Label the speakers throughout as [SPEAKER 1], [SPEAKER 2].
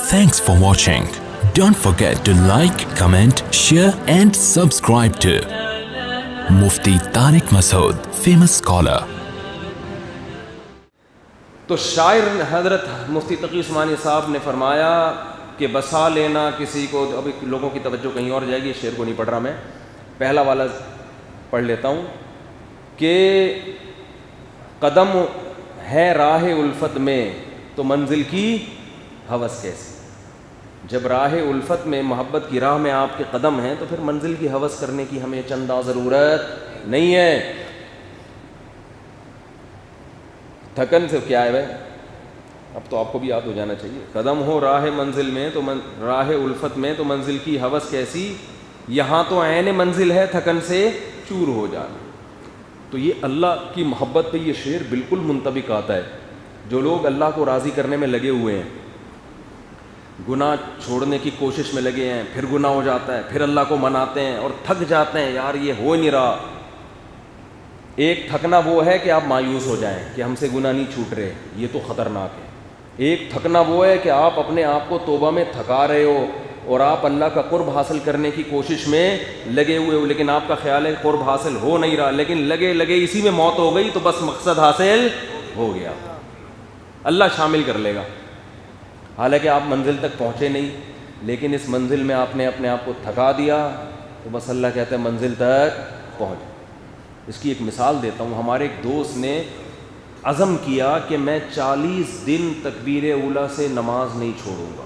[SPEAKER 1] Thanks for watching. Don't forget to like, comment, share and subscribe to Mufti Tariq Masood, famous scholar.
[SPEAKER 2] تو شاعر حضرت مفتی تقی عثمانی صاحب نے فرمایا کہ بسا لینا کسی کو، ابھی لوگوں کی توجہ کہیں اور جائے گی، شعر کو نہیں پڑھ رہا میں، پہلا والا پڑھ لیتا ہوں کہ قدم ہے راہ الفت میں تو منزل کی ہوس کیسی. جب راہ الفت میں، محبت کی راہ میں آپ کے قدم ہیں تو پھر منزل کی ہوس کرنے کی ہمیں چندہ ضرورت نہیں ہے. تھکن سے کیا ہے بھائی، اب تو آپ کو بھی یاد ہو جانا چاہیے. قدم ہو راہ منزل میں تو راہ الفت میں تو منزل کی ہوس کیسی، یہاں تو عین منزل ہے تھکن سے چور ہو جانا. تو یہ اللہ کی محبت پہ یہ شعر بالکل منطبق آتا ہے. جو لوگ اللہ کو راضی کرنے میں لگے ہوئے ہیں، گناہ چھوڑنے کی کوشش میں لگے ہیں، پھر گناہ ہو جاتا ہے، پھر اللہ کو مناتے ہیں اور تھک جاتے ہیں، یار یہ ہو نہیں رہا. ایک تھکنا وہ ہے کہ آپ مایوس ہو جائیں کہ ہم سے گناہ نہیں چھوٹ رہے، یہ تو خطرناک ہے. ایک تھکنا وہ ہے کہ آپ اپنے آپ کو توبہ میں تھکا رہے ہو اور آپ اللہ کا قرب حاصل کرنے کی کوشش میں لگے ہوئے ہو، لیکن آپ کا خیال ہے قرب حاصل ہو نہیں رہا، لیکن لگے اسی میں موت ہو گئی تو بس مقصد حاصل ہو گیا، اللہ شامل کر لے گا. حالانکہ آپ منزل تک پہنچے نہیں، لیکن اس منزل میں آپ نے اپنے آپ کو تھکا دیا تو بس اللہ کہتا ہے منزل تک پہنچ. اس کی ایک مثال دیتا ہوں. ہمارے ایک دوست نے عزم کیا کہ میں 40 دن تکبیر اولیٰ سے نماز نہیں چھوڑوں گا،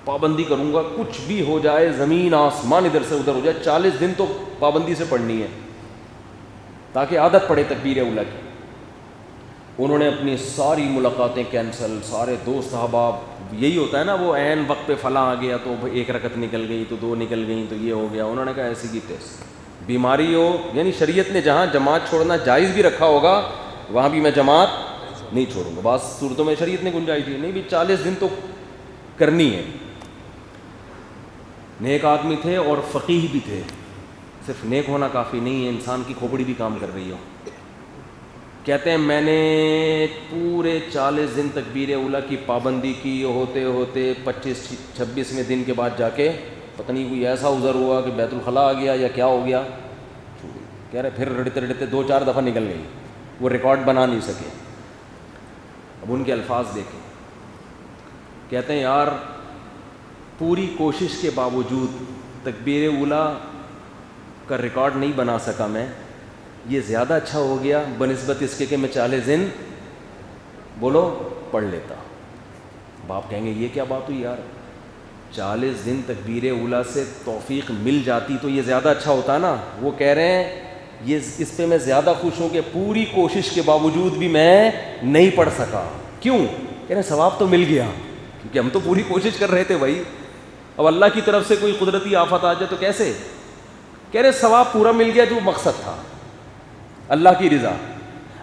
[SPEAKER 2] پابندی کروں گا، کچھ بھی ہو جائے، زمین آسمان ادھر سے ادھر ہو جائے، 40 دن تو پابندی سے پڑھنی ہے تاکہ عادت پڑے تکبیر اولیٰ کی. انہوں نے اپنی ساری ملاقاتیں کینسل، سارے دوست احباب، یہی ہوتا ہے نا، وہ عین وقت پہ فلاں آ گیا تو ایک رکعت نکل گئی تو 2 نکل گئیں تو یہ ہو گیا. انہوں نے کہا ایسی کی تیسی، بیماری ہو، یعنی شریعت نے جہاں جماعت چھوڑنا جائز بھی رکھا ہوگا وہاں بھی میں جماعت نہیں چھوڑوں گا. بعض صورتوں میں شریعت نے گنجائش دی نہیں بھی 40 دن تو کرنی ہے. نیک آدمی تھے اور فقیہ بھی تھے. صرف نیک ہونا کافی نہیں ہے، انسان کی کھوپڑی بھی کام کر رہی ہو. کہتے ہیں میں نے پورے 40 دن تکبیر اولیٰ کی پابندی کی، ہوتے ہوتے 25-26ویں دن کے بعد جا کے پتہ نہیں کوئی ایسا عذر ہوا کہ بیت الخلاء آ گیا یا کیا ہو گیا، کہہ رہے پھر رڑتے 2-4 دفعہ نکل گئی، وہ ریکارڈ بنا نہیں سکے. اب ان کے الفاظ دیکھیں، کہتے ہیں یار پوری کوشش کے باوجود تکبیر اولیٰ کا ریکارڈ نہیں بنا سکا میں، یہ زیادہ اچھا ہو گیا بنسبت اس کے کہ میں 40 دن بولو پڑھ لیتا. باپ کہیں گے یہ کیا بات ہوئی یار، 40 دن تکبیر اولیٰ سے توفیق مل جاتی تو یہ زیادہ اچھا ہوتا نا. وہ کہہ رہے ہیں یہ اس پہ میں زیادہ خوش ہوں کہ پوری کوشش کے باوجود بھی میں نہیں پڑھ سکا. کیوں؟ کہہ رہے ہیں ثواب تو مل گیا، کیونکہ ہم تو پوری کوشش کر رہے تھے بھائی. اب اللہ کی طرف سے کوئی قدرتی آفت آ جائے تو کیسے؟ کہہ رہے ثواب پورا مل گیا جو مقصد تھا، اللہ کی رضا.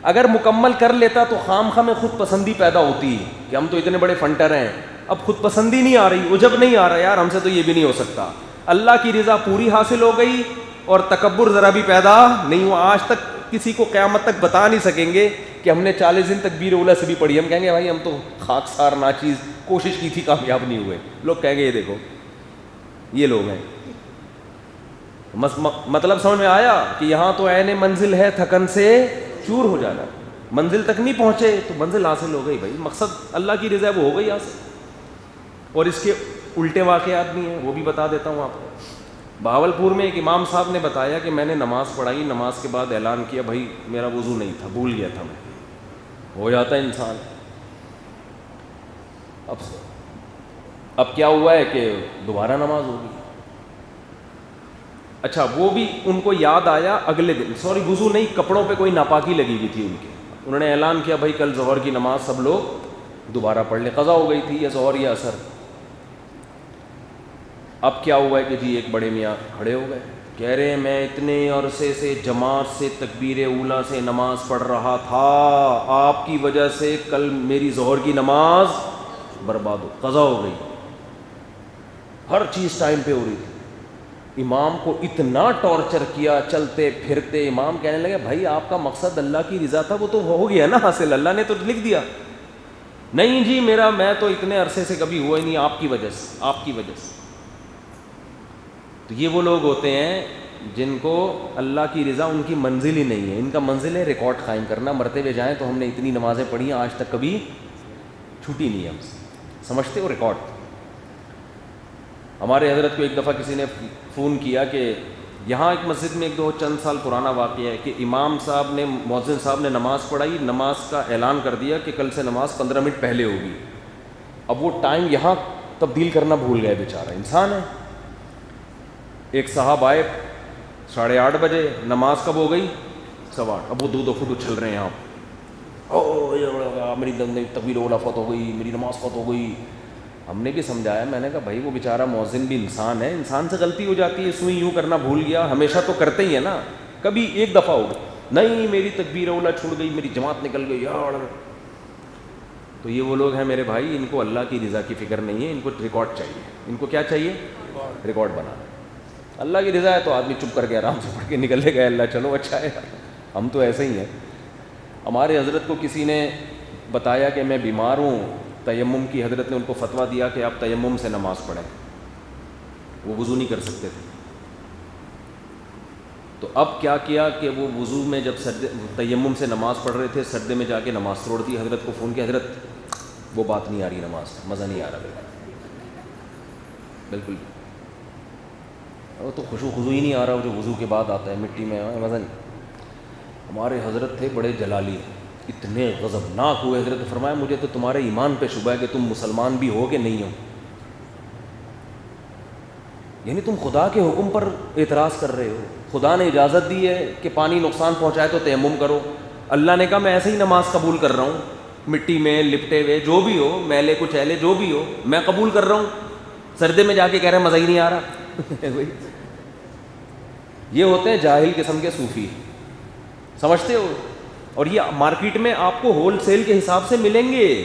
[SPEAKER 2] اگر مکمل کر لیتا تو خام خواہ میں خود پسندی پیدا ہوتی کہ ہم تو اتنے بڑے فنٹر ہیں، اب خود پسندی نہیں آ رہی، عجب نہیں آ رہا یار ہم سے تو یہ بھی نہیں ہو سکتا. اللہ کی رضا پوری حاصل ہو گئی اور تکبر ذرا بھی پیدا نہیں ہوا. آج تک کسی کو قیامت تک بتا نہیں سکیں گے کہ ہم نے 40 دن تکبیر اولیٰ سے بھی پڑھی. ہم کہیں گے بھائی ہم تو خاکسار ناچیز کوشش کی تھی کامیاب نہیں ہوئے. لوگ کہیں گے یہ دیکھو یہ لوگ ہیں. مطلب سمجھ میں آیا کہ یہاں تو عین منزل ہے تھکن سے چور ہو جانا. منزل تک نہیں پہنچے تو منزل حاصل ہو گئی بھائی، مقصد اللہ کی رضا وہ ہو گئی حاصل. اور اس کے الٹے واقعات بھی ہیں، وہ بھی بتا دیتا ہوں آپ کو. بہاولپور میں ایک امام صاحب نے بتایا کہ میں نے نماز پڑھائی، نماز کے بعد اعلان کیا بھائی میرا وضو نہیں تھا، بھول گیا تھا میں. ہو جاتا ہے انسان. اب کیا ہوا ہے کہ دوبارہ نماز ہوگی. اچھا وہ بھی ان کو یاد آیا اگلے دن، وضو نہیں، کپڑوں پہ کوئی ناپاکی لگی ہوئی تھی ان کے. انہوں نے اعلان کیا بھائی کل ظہر کی نماز سب لوگ دوبارہ پڑھ لیں. قضا ہو گئی تھی یا ظہر یا عصر. اب کیا ہوا ہے کہ جی ایک بڑے میاں کھڑے ہو گئے، کہہ رہے ہیں میں اتنے عرصے سے جماعت سے تکبیر اولیٰ سے نماز پڑھ رہا تھا، آپ کی وجہ سے کل میری ظہر کی نماز برباد ہو، قضا ہو گئی. ہر چیز ٹائم پہ ہو رہی تھی. امام کو اتنا ٹارچر کیا چلتے پھرتے. امام کہنے لگے بھائی آپ کا مقصد اللہ کی رضا تھا، وہ تو ہو گیا نا حاصل، اللہ نے تو لکھ دیا. نہیں جی میں تو اتنے عرصے سے کبھی ہوا ہی نہیں، آپ کی وجہ سے، آپ کی وجہ سے. تو یہ وہ لوگ ہوتے ہیں جن کو اللہ کی رضا ان کی منزل ہی نہیں ہے. ان کا منزل ہے ریکارڈ قائم کرنا، مرتے ہوئے جائیں تو ہم نے اتنی نمازیں پڑھی ہیں آج تک کبھی چھوٹی نہیں ہے ہم سے. سمجھتے ہو ریکارڈ. ہمارے حضرت کو ایک دفعہ کسی نے فون کیا کہ یہاں ایک مسجد میں چند سال پرانا واقعہ ہے کہ امام صاحب نے، مؤذن صاحب نے نماز پڑھائی، نماز کا اعلان کر دیا کہ کل سے نماز 15 منٹ پہلے ہوگی. اب وہ ٹائم یہاں تبدیل کرنا بھول گئے، بیچارہ انسان ہے. ایک صاحب آئے 8:30 بجے، نماز کب ہو گئی؟ 8:15. اب وہ 2 فٹ اچھل رہے ہیں یہاں، میری تکبیر اولا فوت ہو گئی، میری نماز فوت ہو گئی. ہم نے بھی سمجھایا، میں نے کہا بھائی وہ بیچارہ مؤذن بھی انسان ہے، انسان سے غلطی ہو جاتی ہے، سوئی یوں کرنا بھول گیا، ہمیشہ تو کرتے ہی ہے نا، کبھی ایک دفعہ ہو گئی. نہیں میری تکبیر اولا چھوڑ گئی، میری جماعت نکل گئی یار. تو یہ وہ لوگ ہیں میرے بھائی، ان کو اللہ کی رضا کی فکر نہیں ہے، ان کو ریکارڈ چاہیے. ان کو کیا چاہیے؟ ریکارڈ بنانا. اللہ کی رضا ہے تو آدمی چپ کر کے آرام سے پڑھ کے نکل لے گا، اللہ چلو اچھا ہے. ہم تو ایسے ہی ہیں. ہمارے حضرت کو کسی نے بتایا کہ میں بیمار ہوں، تیمم کی، حضرت نے ان کو فتویٰ دیا کہ آپ تیمم سے نماز پڑھیں. وہ وضو نہیں کر سکتے تھے. تو اب کیا کیا کہ وہ وضو میں جب تیمم سے نماز پڑھ رہے تھے، سجدے میں جا کے نماز توڑ دی. حضرت کو فون کیا، حضرت وہ بات نہیں آ رہی، نماز مزہ نہیں آ رہا بالکل. وہ تو خضوع ہی نہیں آ رہا، جو وضو کے بعد آتا ہے مٹی میں، مزہ نہیں. ہمارے حضرت تھے بڑے جلالی، اتنے غضبناک ہوئے. حضرت نے فرمایا مجھے تو تمہارے ایمان پہ شبہ ہے کہ تم مسلمان بھی ہو کہ نہیں ہو. یعنی تم خدا کے حکم پر اعتراض کر رہے ہو. خدا نے اجازت دی ہے کہ پانی نقصان پہنچائے تو تیمم کرو. اللہ نے کہا میں ایسے ہی نماز قبول کر رہا ہوں، مٹی میں لپٹے ہوئے جو بھی ہو، میلے کچیلے جو بھی ہو، میں قبول کر رہا ہوں. سردے میں جا کے کہہ رہے ہیں مزہ ہی نہیں آ رہا. یہ ہوتے ہیں جاہل قسم کے صوفی، سمجھتے ہو. اور یہ مارکیٹ میں آپ کو ہول سیل کے حساب سے ملیں گے،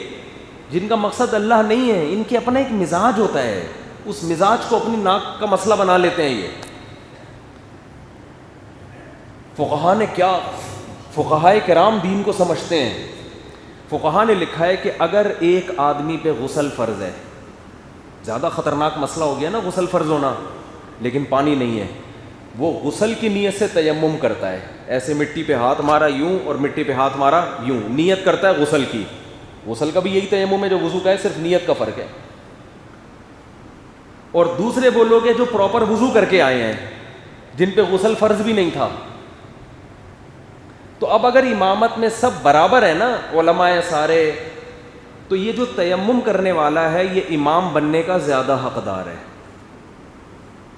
[SPEAKER 2] جن کا مقصد اللہ نہیں ہے. ان کے اپنا ایک مزاج ہوتا ہے، اس مزاج کو اپنی ناک کا مسئلہ بنا لیتے ہیں. یہ فقہا نے کیا، فقہائے کرام دین کو سمجھتے ہیں. فقہا نے لکھا ہے کہ اگر ایک آدمی پہ غسل فرض ہے، زیادہ خطرناک مسئلہ ہو گیا نا غسل فرض ہونا، لیکن پانی نہیں ہے، وہ غسل کی نیت سے تیمم کرتا ہے. ایسے مٹی پہ ہاتھ مارا یوں اور مٹی پہ ہاتھ مارا یوں، نیت کرتا ہے غسل کی. غسل کا بھی یہی تیمم ہے جو وضو کا ہے، صرف نیت کا فرق ہے. اور دوسرے وہ لوگ ہیں جو پراپر وضو کر کے آئے ہیں، جن پہ غسل فرض بھی نہیں تھا. تو اب اگر امامت میں سب برابر ہے نا، علماء سارے، تو یہ جو تیمم کرنے والا ہے یہ امام بننے کا زیادہ حقدار ہے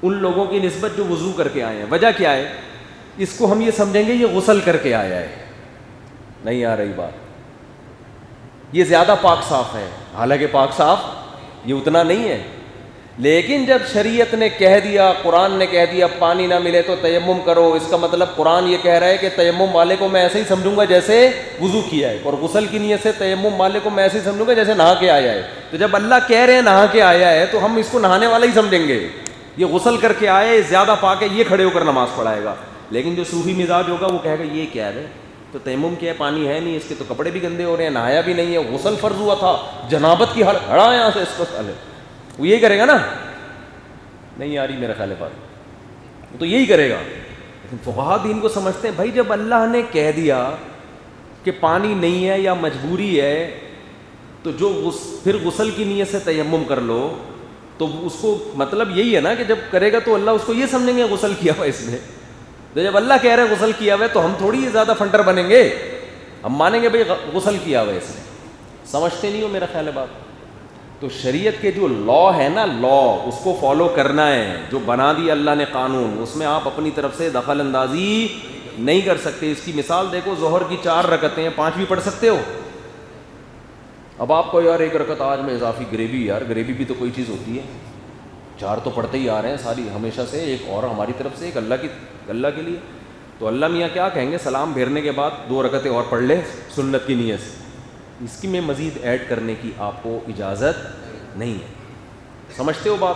[SPEAKER 2] ان لوگوں کی نسبت جو وضو کر کے آئے ہیں. وجہ کیا ہے؟ اس کو ہم یہ سمجھیں گے یہ غسل کر کے آیا ہے. نہیں آ رہی بات. یہ زیادہ پاک صاف ہے، حالانکہ پاک صاف یہ اتنا نہیں ہے. لیکن جب شریعت نے کہہ دیا، قرآن نے کہہ دیا پانی نہ ملے تو تیمم کرو، اس کا مطلب قرآن یہ کہہ رہا ہے کہ تیمم والے کو میں ایسے ہی سمجھوں گا جیسے وضو کیا ہے، اور غسل کی نیت سے تیمم والے کو میں ایسے ہی سمجھوں گا جیسے نہا کے آیا ہے. تو جب اللہ کہہ رہے ہیں نہا کے آیا ہے تو ہم اس کو نہانے والا ہی سمجھیں گے. یہ غسل کر کے آئے، زیادہ پاک ہے، یہ کھڑے ہو کر نماز پڑھائے گا. لیکن جو صوفی مزاج ہوگا وہ کہے گا یہ کیا ہے، تو تیمم کیا ہے، پانی ہے نہیں، اس کے تو کپڑے بھی گندے ہو رہے ہیں، نہایا بھی نہیں ہے، غسل فرض ہوا تھا، جنابت کی حالت، ہڑا یہاں سے اس کو سالے. وہ یہی کرے گا نا. نہیں آ رہی میرا خیال ہے بات. تو یہی کرے گا. لیکن فقہا دین کو سمجھتے ہیں بھائی جب اللہ نے کہہ دیا کہ پانی نہیں ہے یا مجبوری ہے تو جو پھر غسل کی نیت سے تیمم کر لو، تو اس کو مطلب یہی ہے نا کہ جب کرے گا تو اللہ اس کو یہ سمجھیں گے غسل کیا ہوا اس نے. تو جب اللہ کہہ رہے ہیں غسل کیا ہوا ہے تو ہم تھوڑی زیادہ فنٹر بنیں گے، ہم مانیں گے بھائی غسل کیا ہوا ہے اس نے. سمجھتے نہیں ہو میرا خیال ہے بات. تو شریعت کے جو لا ہے نا، لا اس کو فالو کرنا ہے. جو بنا دیا اللہ نے قانون، اس میں آپ اپنی طرف سے دخل اندازی نہیں کر سکتے. اس کی مثال دیکھو، ظہر کی 4 رکعتیں ہیں، 5 بھی پڑھ سکتے ہو. اب آپ کو یار 1 رکعت آج میں اضافی گریوی، یار گریوی بھی تو کوئی چیز ہوتی ہے. 4 تو پڑھتے ہی آ رہے ہیں ساری ہمیشہ سے، ایک اور ہماری طرف سے، ایک اللہ کے لیے. تو اللہ میاں کیا کہیں گے، سلام پھیرنے کے بعد 2 رکعتیں اور پڑھ لے سنت کی نیت سے. اس کی میں مزید ایڈ کرنے کی آپ کو اجازت نہیں ہے. سمجھتے ہو بات؟